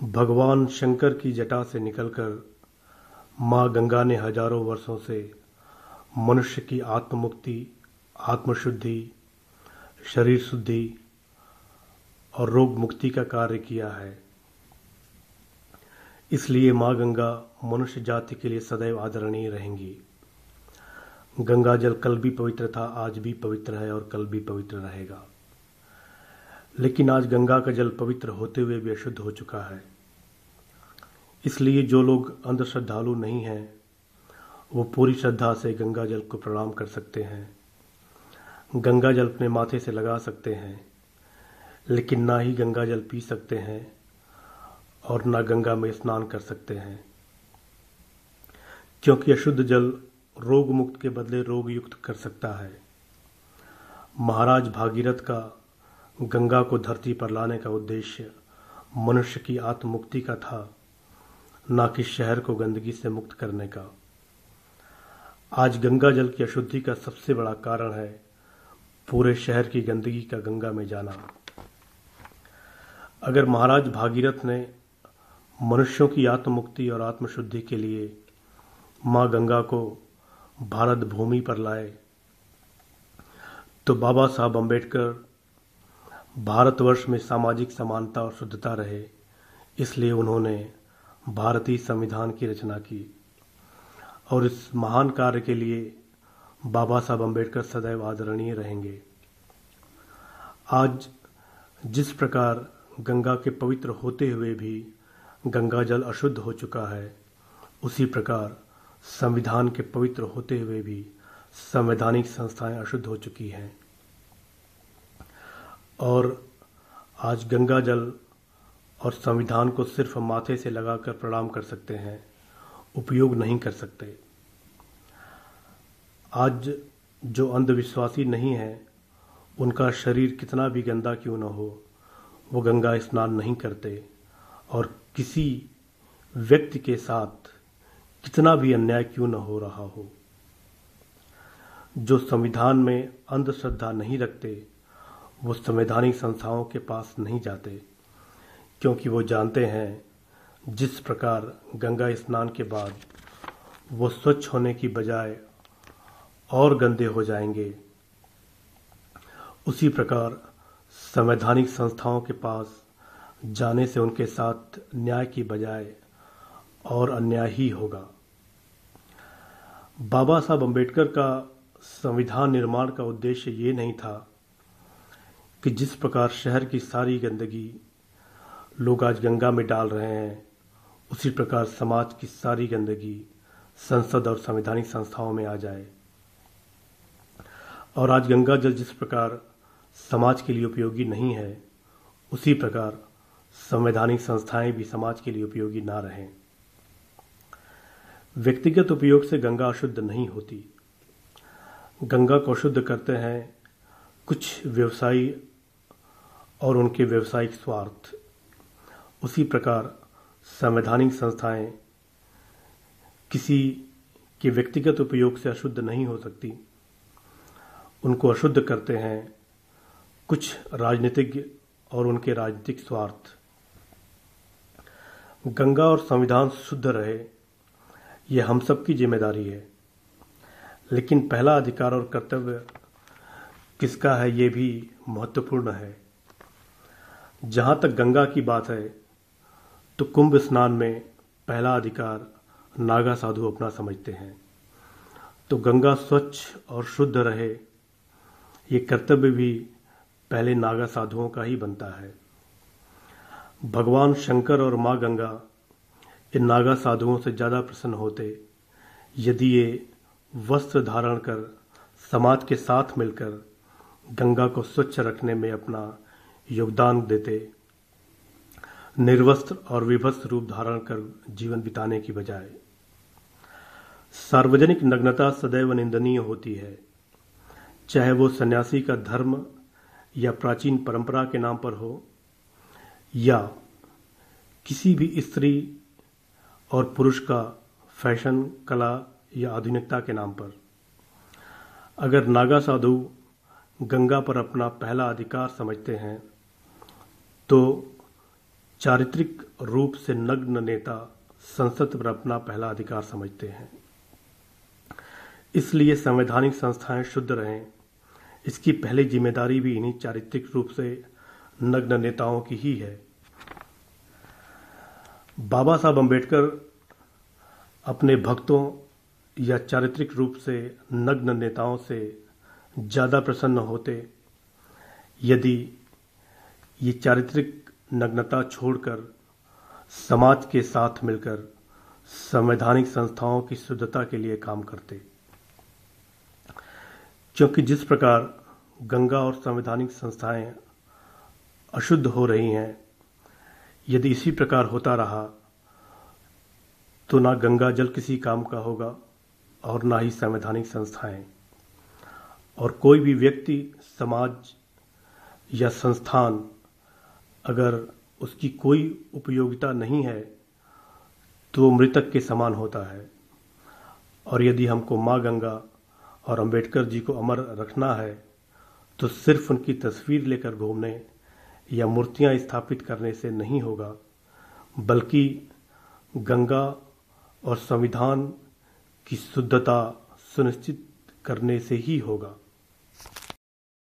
भगवान शंकर की जटा से निकलकर माँ गंगा ने हजारों वर्षों से मनुष्य की आत्ममुक्ति, आत्मशुद्धि, शरीर शुद्धि और रोग मुक्ति का कार्य किया है। इसलिए माँ गंगा मनुष्य जाति के लिए सदैव आदरणीय रहेंगी। गंगा जल कल भी पवित्र था, आज भी पवित्र है और कल भी पवित्र रहेगा। लेकिन आज गंगा का जल पवित्र होते हुए भी अशुद्ध हो चुका है। इसलिए जो लोग अंधश्रद्धालु नहीं हैं, वो पूरी श्रद्धा से गंगा जल को प्रणाम कर सकते हैं, गंगा जल अपने माथे से लगा सकते हैं, लेकिन ना ही गंगा जल पी सकते हैं और ना गंगा में स्नान कर सकते हैं, क्योंकि अशुद्ध जल रोग मुक्त के बदले रोग युक्त कर सकता है। महाराज भागीरथ का गंगा को धरती पर लाने का उद्देश्य मनुष्य की आत्ममुक्ति का था, ना कि शहर को गंदगी से मुक्त करने का। आज गंगा जल की अशुद्धि का सबसे बड़ा कारण है पूरे शहर की गंदगी का गंगा में जाना। अगर महाराज भागीरथ ने मनुष्यों की आत्ममुक्ति और आत्मशुद्धि के लिए माँ गंगा को भारत भूमि पर लाए, तो बाबा साहब अम्बेडकर भारतवर्ष में सामाजिक समानता और शुद्धता रहे, इसलिए उन्होंने भारतीय संविधान की रचना की। और इस महान कार्य के लिए बाबा साहब अम्बेडकर सदैव आदरणीय रहेंगे। आज जिस प्रकार गंगा के पवित्र होते हुए भी गंगा जल अशुद्ध हो चुका है, उसी प्रकार संविधान के पवित्र होते हुए भी संवैधानिक संस्थाएं अशुद्ध हो चुकी हैं। और आज गंगा जल और संविधान को सिर्फ माथे से लगाकर प्रणाम कर सकते हैं, उपयोग नहीं कर सकते। आज जो अंधविश्वासी नहीं है, उनका शरीर कितना भी गंदा क्यों न हो, वो गंगा स्नान नहीं करते, और किसी व्यक्ति के साथ कितना भी अन्याय क्यों न हो रहा हो, जो संविधान में अंधश्रद्धा नहीं रखते, वो संवैधानिक संस्थाओं के पास नहीं जाते, क्योंकि वो जानते हैं जिस प्रकार गंगा स्नान के बाद वो स्वच्छ होने की बजाय और गंदे हो जाएंगे, उसी प्रकार संवैधानिक संस्थाओं के पास जाने से उनके साथ न्याय की बजाय और अन्याय ही होगा। बाबा साहब अम्बेडकर का संविधान निर्माण का उद्देश्य ये नहीं था कि जिस प्रकार शहर की सारी गंदगी लोग आज गंगा में डाल रहे हैं, उसी प्रकार समाज की सारी गंदगी संसद और संवैधानिक संस्थाओं में आ जाए। और आज गंगा जल जिस प्रकार समाज के लिए उपयोगी नहीं है, उसी प्रकार संवैधानिक संस्थाएं भी समाज के लिए उपयोगी ना रहें। व्यक्तिगत उपयोग से गंगा अशुद्ध नहीं होती। गंगा को शुद्ध करते हैं कुछ व्यवसायी और उनके व्यवसायिक स्वार्थ। उसी प्रकार संवैधानिक संस्थाएं किसी के व्यक्तिगत उपयोग से अशुद्ध नहीं हो सकती। उनको अशुद्ध करते हैं कुछ राजनीतिज्ञ और उनके राजनीतिक स्वार्थ। गंगा और संविधान शुद्ध रहे, ये हम सब की जिम्मेदारी है, लेकिन पहला अधिकार और कर्तव्य किसका है, ये भी महत्वपूर्ण है। जहाँ तक गंगा की बात है, तो कुंभ स्नान में पहला अधिकार नागा साधु अपना समझते हैं। तो गंगा स्वच्छ और शुद्ध रहे, ये कर्तव्य भी पहले नागा साधुओं का ही बनता है। भगवान शंकर और माँ गंगा इन नागा साधुओं से ज़्यादा प्रसन्न होते यदि ये वस्त्र धारण कर समाज के साथ मिलकर गंगा को स्वच्छ रखने में अपना योगदान देते, निर्वस्त्र और विभत्स रूप धारण कर जीवन बिताने की बजाय। सार्वजनिक नग्नता सदैव निंदनीय होती है, चाहे वो सन्यासी का धर्म या प्राचीन परंपरा के नाम पर हो, या किसी भी स्त्री और पुरुष का फैशन, कला या आधुनिकता के नाम पर। अगर नागा साधु गंगा पर अपना पहला अधिकार समझते हैं, तो चारित्रिक रूप से नग्न नेता संसद पर अपना पहला अधिकार समझते हैं। इसलिए संवैधानिक संस्थाएं शुद्ध रहें, इसकी पहली जिम्मेदारी भी इन्हीं चारित्रिक रूप से नग्न नेताओं की ही है। बाबा साहब अम्बेडकर अपने भक्तों या चारित्रिक रूप से नग्न नेताओं से ज़्यादा प्रसन्न होते यदि ये चारित्रिक नग्नता छोड़कर समाज के साथ मिलकर संवैधानिक संस्थाओं की शुद्धता के लिए काम करते। क्योंकि जिस प्रकार गंगा और संवैधानिक संस्थाएं अशुद्ध हो रही हैं, यदि इसी प्रकार होता रहा तो ना गंगा जल किसी काम का होगा और ना ही संवैधानिक संस्थाएं, और कोई भी व्यक्ति, समाज या संस्थान अगर उसकी कोई उपयोगिता नहीं है तो मृतक के समान होता है। और यदि हमको माँ गंगा और अंबेडकर जी को अमर रखना है तो सिर्फ उनकी तस्वीर लेकर घूमने या मूर्तियां स्थापित करने से नहीं होगा, बल्कि गंगा और संविधान की शुद्धता सुनिश्चित करने से ही होगा।